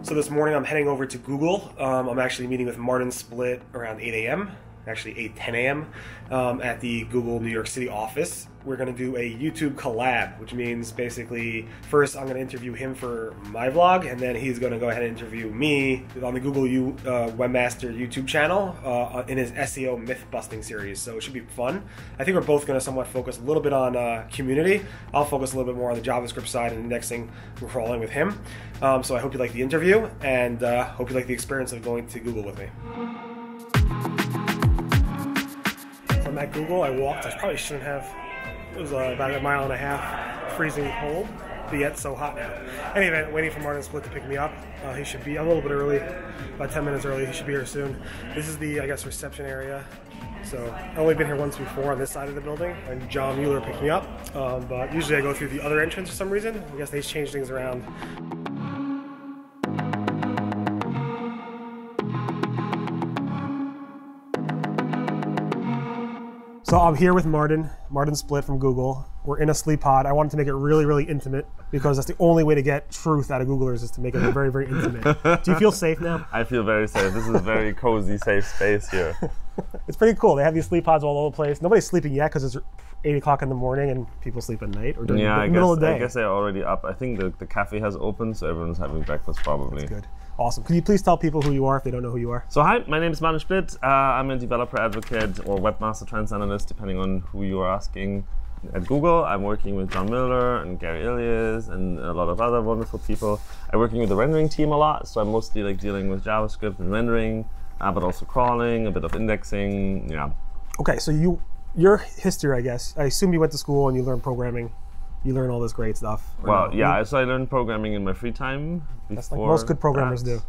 So this morning I'm heading over to Google. I'm actually meeting with Martin Splitt around 8 a.m., actually 8:10 a.m. At the Google New York City office. We're going to do a YouTube collab, which means basically first I'm going to interview him for my vlog, and then he's going to go ahead and interview me on the Google Webmaster YouTube channel in his SEO Mythbusting series. So it should be fun. I think we're both going to somewhat focus a little bit on community. I'll focus a little bit more on the JavaScript side and indexing and crawling with him. So I hope you like the interview, and hope you like the experience of going to Google with me. From at Google, I walked. I probably shouldn't have. It was about 1.5 miles, freezing cold, but yet so hot now. Anyway, waiting for Martin Splitt to pick me up. He should be, I'm a little bit early, about 10 minutes early. He should be here soon. This is the, I guess, reception area. So I've only been here once before on this side of the building, and John Mueller picked me up. But usually I go through the other entrance for some reason. I guess they changed things around. So I'm here with Martin Splitt from Google. We're in a sleep pod. I wanted to make it really, really intimate because that's the only way to get truth out of Googlers is to make it very, very intimate. Do you feel safe now? I feel very safe. This is a very cozy, safe space here. It's pretty cool. They have these sleep pods all over the place. Nobody's sleeping yet because it's 8 o'clock in the morning and people sleep at night or during the middle of the day. I guess they're already up. I think the cafe has opened, so everyone's having breakfast probably. That's good. Awesome. Can you please tell people who you are if they don't know who you are? So hi, my name is Martin Splitt. I'm a developer advocate or Webmaster Trends Analyst, depending on who you are asking. At Google, I'm working with John Mueller and Gary Ilias and a lot of other wonderful people. I'm working with the rendering team a lot, so I'm mostly like dealing with JavaScript and rendering, but also crawling, a bit of indexing, yeah. Okay, so your history, I guess, I assume you went to school and you learned programming. You learn all this great stuff. Well, yeah, so I learned programming in my free time. That's like most good programmers do.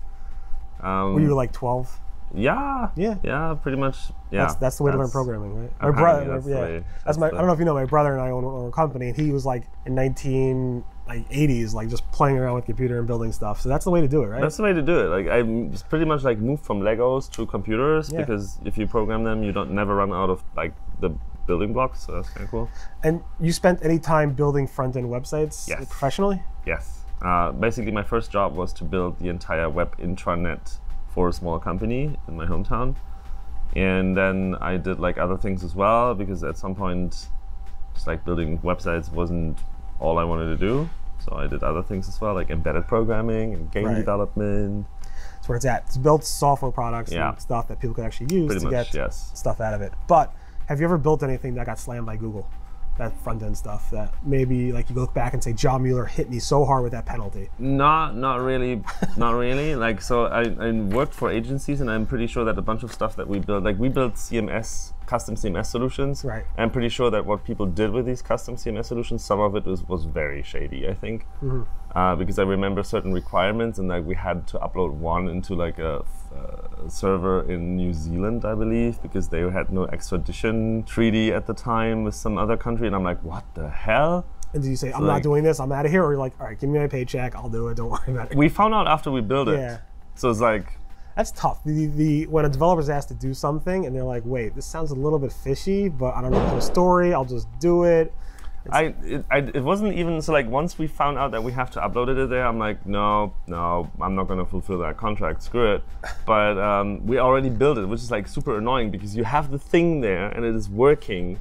Were you like 12? Yeah, pretty much. Yeah, that's the way to learn programming, right? My brother, I don't know if you know, my brother and I own a company, and he was like in 1980s, like just playing around with computer and building stuff. So that's the way to do it, right? That's the way to do it. Like I just pretty much like moved from Legos to computers because if you program them, you never run out of like the building blocks, so that's kind of cool. And you spent any time building front-end websites professionally? Yes. Basically, my first job was to build the entire web intranet for a small company in my hometown. And then I did like other things as well, because at some point, just like building websites wasn't all I wanted to do. So I did other things as well, like embedded programming and game development. That's where it's at. It's built software products and stuff that people can actually use to get stuff out of it. But have you ever built anything that got slammed by Google? That front-end stuff that maybe like you look back and say, John Mueller hit me so hard with that penalty? Not really, not really. Like, so I worked for agencies, and I'm pretty sure that a bunch of stuff that we built, like we built CMS, custom CMS solutions. Right. I'm pretty sure that what people did with these custom CMS solutions, some of it was very shady, I think. Because I remember certain requirements, and like we had to upload one into like a server in New Zealand, I believe, because they had no extradition treaty at the time with some other country, and I'm like, what the hell? And did you say, I'm not doing this, I'm out of here? Or you're like, all right, give me my paycheck, I'll do it, don't worry about it. We found out after we built it. So it's like... That's tough. When a developer's asked to do something, and they're like, wait, this sounds a little bit fishy, but I don't know the whole story, I'll just do it. It wasn't even, so like once we found out that we have to upload it there, I'm like, no, I'm not gonna fulfill that contract, screw it. But we already built it, which is like super annoying because you have the thing there and it is working,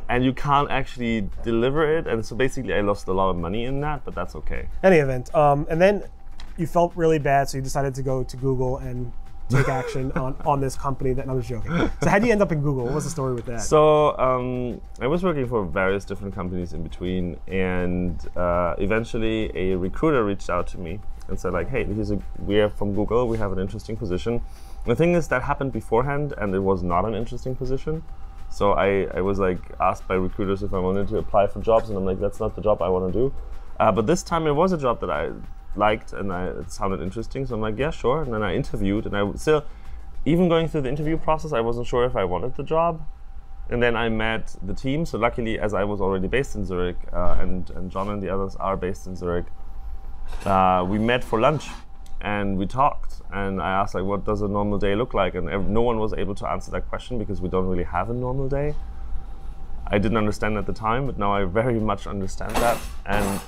and you can't actually deliver it. And so basically I lost a lot of money in that, but that's okay. Any event, and then you felt really bad, so you decided to go to Google and take action on this company that, I'm just joking. So how did you end up in Google? What was the story with that? So I was working for various different companies in between, and eventually a recruiter reached out to me and said like, hey, we are from Google, we have an interesting position. The thing is that happened beforehand, and it was not an interesting position. So I was like asked by recruiters if I wanted to apply for jobs, and I'm like, that's not the job I want to do. But this time it was a job that I liked, and it sounded interesting, so I'm like, yeah, sure. And then I interviewed, and I still, even going through the interview process, I wasn't sure if I wanted the job. And then I met the team, so luckily, as I was already based in Zurich, and John and the others are based in Zurich, we met for lunch, and we talked, and I asked like, what does a normal day look like? And no one was able to answer that question because we don't really have a normal day. I didn't understand at the time, but now I very much understand that. And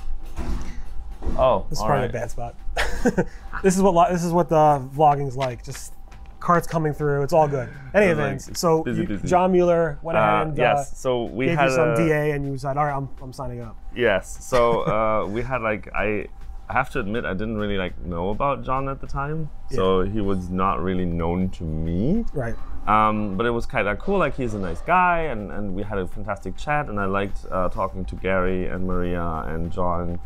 Oh, this is all probably right. a bad spot. This is what the vlogging's like. Just carts coming through. It's all good. Any events. So busy. John Mueller went ahead and yes. So we gave had you some DA, and you said, "All right, I'm signing up." Yes. So we had I have to admit I didn't really know about John at the time. So he was not really known to me. Right. But it was kind of cool. He's a nice guy, and we had a fantastic chat, and I liked talking to Gary and Maria and John.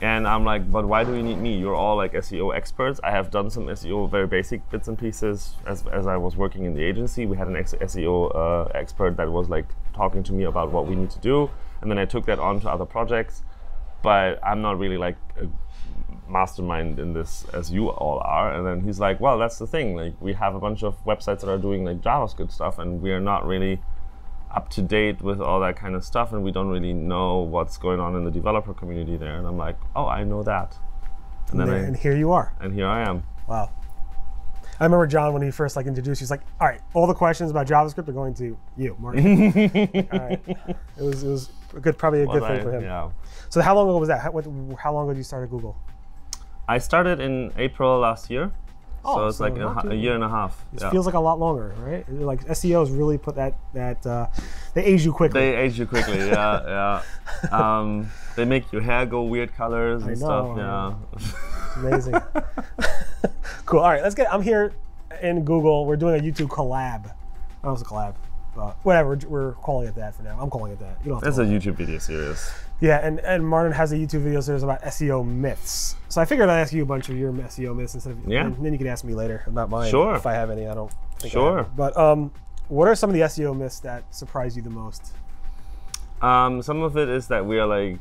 And I'm like, but why do you need me? You're all SEO experts. I have done some SEO, very basic bits and pieces as I was working in the agency. We had an SEO expert that was talking to me about what we need to do. And then I took that on to other projects. But I'm not really a mastermind in this as you all are. And then he's like, well, that's the thing. We have a bunch of websites that are doing JavaScript stuff, and we are not really up to date with all that kind of stuff, and we don't really know what's going on in the developer community there. And I'm like, oh, I know that. And here you are. And here I am. Wow. I remember John when he first introduced. He's like, all right, all the questions about JavaScript are going to you, Martin. All right. It was probably a good thing for him. Yeah. So how long ago was that? How long ago did you start at Google? I started in April last year. Oh, so it's a year and a half. It feels like a lot longer, right? SEOs really put that they age you quickly. They age you quickly, yeah. They make your hair go weird colors and stuff. Yeah. It's amazing. Cool. All right, I'm here in Google. We're doing a YouTube collab. Oh, it's a collab. Whatever, we're calling it that for now. I'm calling it that. You don't have to. It's a YouTube video series. Yeah, and Martin has a YouTube video series about SEO myths. So I figured I'd ask you a bunch of your SEO myths instead of and then you can ask me later about mine if I have any. I don't think I have. But what are some of the SEO myths that surprise you the most? Some of it is that we are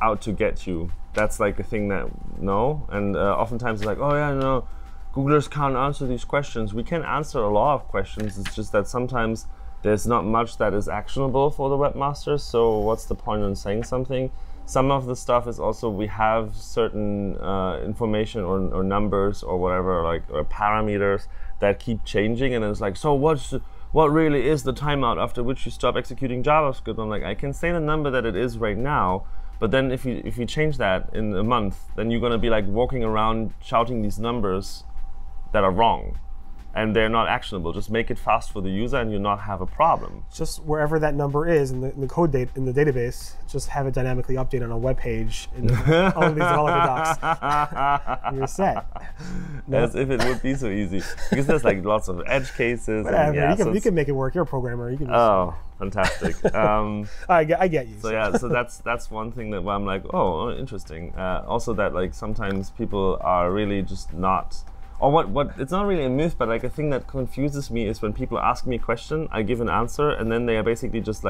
out to get you. That's a thing that and oftentimes it's oh yeah, no, Googlers can't answer these questions. We can answer a lot of questions. It's just that sometimes there's not much that is actionable for the webmasters, so what's the point in saying something? Some of the stuff is also we have certain information or numbers or whatever, or parameters that keep changing, and it's so what really is the timeout after which you stop executing JavaScript? I'm I can say the number that it is right now, but then if you change that in a month, then you're gonna be walking around shouting these numbers that are wrong. And they're not actionable. Just make it fast for the user, and you'll not have a problem. Just wherever that number is in the code date in the database, just have it dynamically updated on a web page in all of these developer docs. And you're set. As if it would be so easy, because there's lots of edge cases. Whatever. And, you can make it work. You're a programmer. You can. Fantastic. I get you. So that's one thing that I'm oh, interesting. Also that sometimes people are really just not. Or what it's not really a myth, but a thing that confuses me is when people ask me a question, I give an answer, and then they are basically just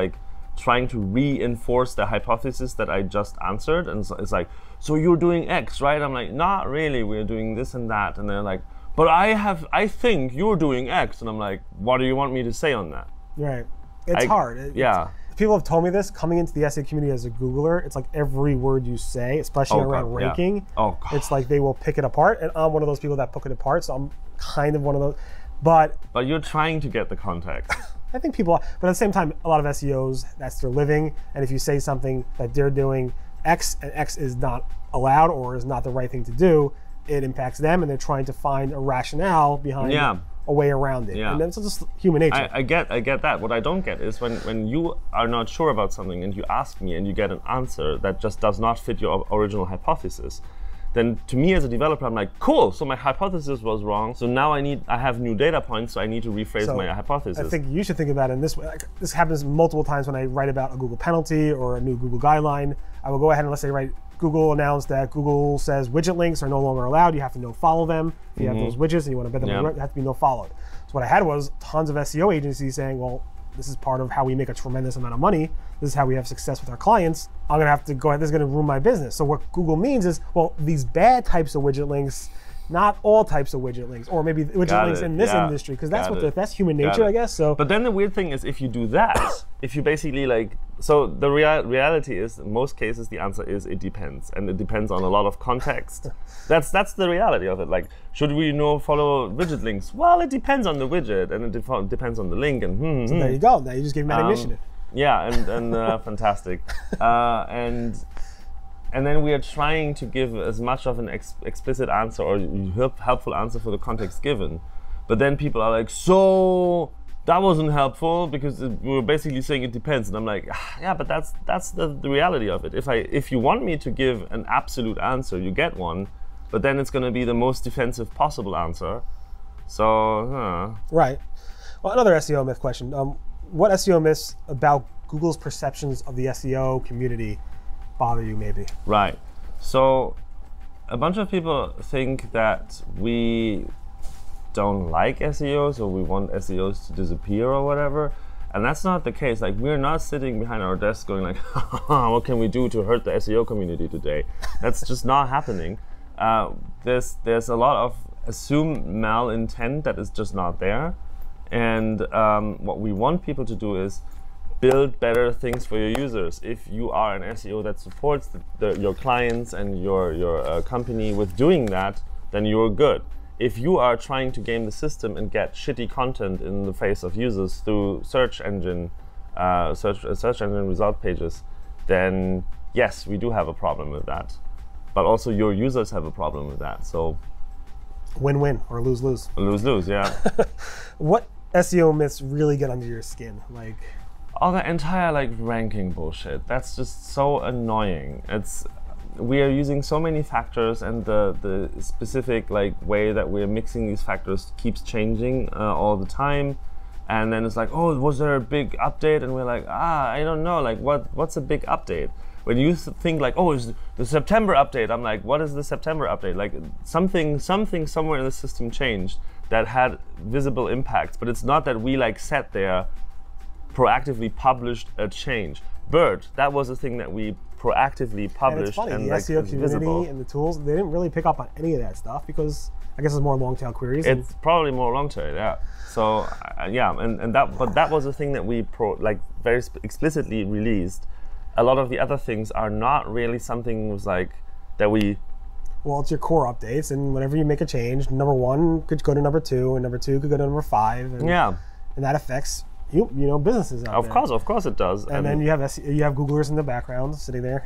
trying to reinforce the hypothesis that I just answered. And so it's so you're doing X, right? I'm not really, we're doing this and that. And they're but I think you're doing X. And I'm what do you want me to say on that? Right. It's hard. Yeah. People have told me this, coming into the SEO community as a Googler, it's every word you say, especially around ranking, it's they will pick it apart. And I'm one of those people that pick it apart, so I'm kind of one of those. But you're trying to get the context. I think people, but at the same time, a lot of SEOs, that's their living. And if you say something that they're doing X, and X is not allowed or is not the right thing to do, it impacts them, and they're trying to find a rationale behind a way around it. Yeah. And that's just human nature. I get that. What I don't get is when you are not sure about something and you ask me and you get an answer that just does not fit your original hypothesis, then to me as a developer, I'm cool, so my hypothesis was wrong, so now I have new data points, so I need to rephrase my hypothesis. I think you should think about it in this way. This happens multiple times when I write about a Google penalty or a new Google guideline. I will go ahead and let's say Google announced that Google says widget links are no longer allowed. You have to no-follow them. If you have those widgets and you want to bet them, you have to be no-followed. So what I had was tons of SEO agencies saying, well, this is part of how we make a tremendous amount of money. This is how we have success with our clients. I'm gonna have to go ahead, this is gonna ruin my business. So what Google means is, well, these bad types of widget links, not all types of widget links, or maybe widget links in this industry, because that's human nature, I guess. So, but then the weird thing is, if you do that, if you basically so the reality is, in most cases, the answer is it depends, and it depends on a lot of context. That's the reality of it. Should we follow widget links? Well, it depends on the widget, and it depends on the link, and so there you go. Now you just gave meta initiative. Yeah, and fantastic, and and then we are trying to give as much of an explicit answer or helpful answer for the context given. But then people are like, so that wasn't helpful because we were basically saying it depends. And I'm like, yeah, but that's the reality of it. If you want me to give an absolute answer, you get one, but then it's going to be the most defensive possible answer. So, Right. Well, another SEO myth question. What SEO myths about Google's perceptions of the SEO community bother you, maybe? Right. So a bunch of people think that we don't like SEOs or we want SEOs to disappear or whatever. And that's not the case. Like, we're not sitting behind our desk going like, what can we do to hurt the SEO community today? That's just not happening. There's a lot of assumed malintent that is just not there. And what we want people to do is build better things for your users. If you are an SEO that supports your clients and your company with doing that, then you're good. If you are trying to game the system and get shitty content in the face of users through search engine result pages, then yes, we do have a problem with that. But also your users have a problem with that. So win-win or lose-lose. Lose-lose, yeah. What SEO myths really get under your skin? Like, all the entire like ranking bullshit. That's just so annoying. We are using so many factors, and the specific like way that we're mixing these factors keeps changing all the time. And then it's like, oh, was there a big update? And we're like, I don't know. Like, what's a big update? When you think like, oh, it's the September update, I'm like, what is the September update? Like something somewhere in the system changed that had visible impacts, but it's not that we like sat there proactively published a change. BERT, that was a thing that we proactively published. And it's funny, the like, SEO community visible. and the tools, they didn't really pick up on any of that stuff because I guess it's more long tail queries. It's probably more long tail, yeah. So yeah, but that was a thing that we very explicitly released. A lot of the other things are not really something was like that we. Well, it's your core updates, and whenever you make a change, number 1 could go to number 2, and number 2 could go to number 5. And, yeah. And that affects businesses out there. Of course it does. And then you have Googlers in the background sitting there.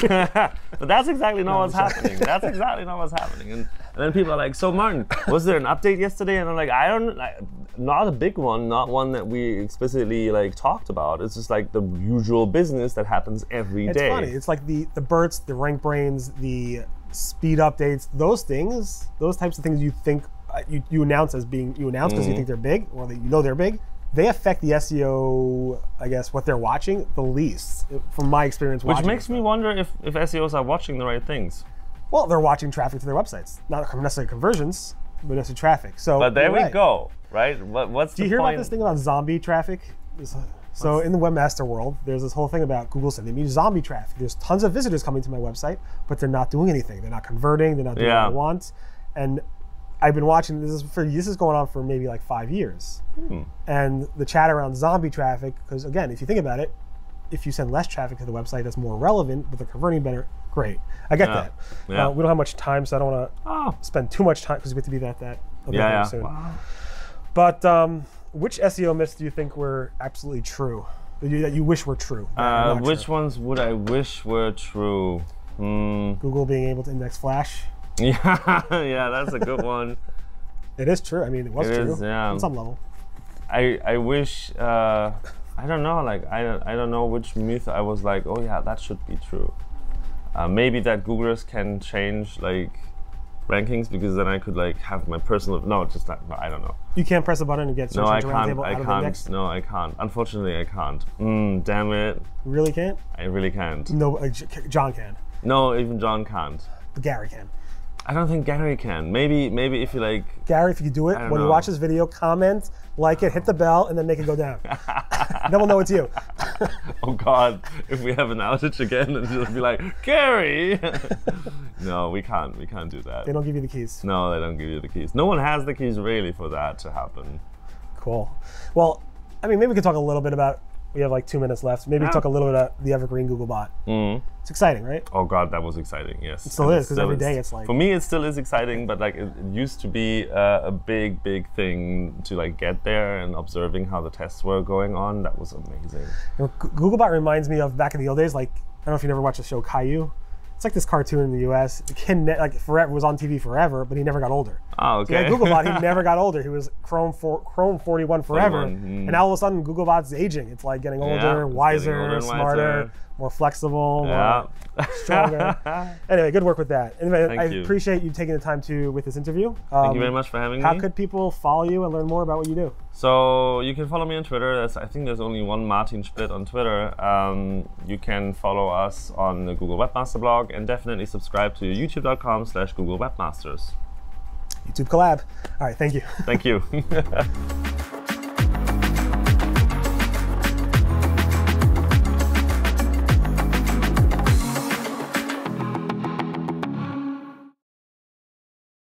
But that's exactly not what's happening. That's exactly not what's happening. And then people are like, so Martin, was there an update yesterday? And I'm like, not a big one, not one that we explicitly like talked about. It's just like the usual business that happens every day. It's funny. It's like the BERTs, the rank brains, the speed updates, those types of things you think you announce as being because you think they're big or that they're big. They affect the SEO, I guess, what they're watching the least, from my experience watching. Which makes me wonder if SEOs are watching the right things. Well, they're watching traffic to their websites. Not necessarily conversions, but necessarily traffic. So but there we go, right? What's the point? Do you hear about this thing about zombie traffic? So in the webmaster world, there's this whole thing about Google sending me zombie traffic. There's tons of visitors coming to my website, but they're not doing anything. They're not converting. They're not doing what I want. And I've been watching this is going on for maybe like 5 years. And the chat around zombie traffic, because again, if you think about it, if you send less traffic to the website that's more relevant, but they're converting better, great. I get that. Yeah. We don't have much time, so I don't want to spend too much time because we have to be that soon. Wow. But which SEO myths do you think were absolutely true, that you wish were true? Which ones would I wish were true? Google being able to index Flash. Yeah, that's a good one. It is true. I mean, it was true yeah. on some level. I wish. I don't know. Like I don't know which myth I was like, oh yeah, that should be true. Maybe that Googlers can change like rankings because then I could like have my personal. No, just not. No, I don't know. You can't press a button and get search engine roundtable out of the index? No, I can't. Unfortunately, I can't. Damn it. You really can't? I really can't. No, John can. No, even John can't. But Gary can. I don't think Gary can. Maybe if you like. Gary, if you do it, when you watch this video, comment, like it, hit the bell, and then make it go down. Then we'll know it's you. Oh God, if we have an outage again, and just be like, Gary. No, we can't. We can't do that. They don't give you the keys. No, they don't give you the keys. No one has the keys really for that to happen. Cool. Well, I mean, maybe we could talk a little bit about. We have like 2 minutes left. Maybe talk a little bit about the Evergreen Googlebot. It's exciting, right? Oh God, that was exciting. Yes. It still is, because every day it's like. For me, it still is exciting, but like it used to be a big thing to like get there, and observing how the tests were going on. That was amazing. Googlebot reminds me of back in the old days, like don't know if you never watched the show Caillou. It's like this cartoon in the U.S. The kid was on TV forever, but he never got older. Oh, okay. So yeah, Googlebot, he never got older. He was Chrome 41 forever, and now all of a sudden Googlebot's aging. It's like getting older, wiser, smarter, more flexible, more stronger. Anyway, good work with that. Anyway, I appreciate you taking the time with this interview. Thank you very much for having me. How could people follow you and learn more about what you do? So you can follow me on Twitter. I think there's only one Martin Splitt on Twitter. You can follow us on the Google Webmaster blog, and definitely subscribe to youtube.com/Google Webmasters. YouTube collab. All right, thank you. Thank you.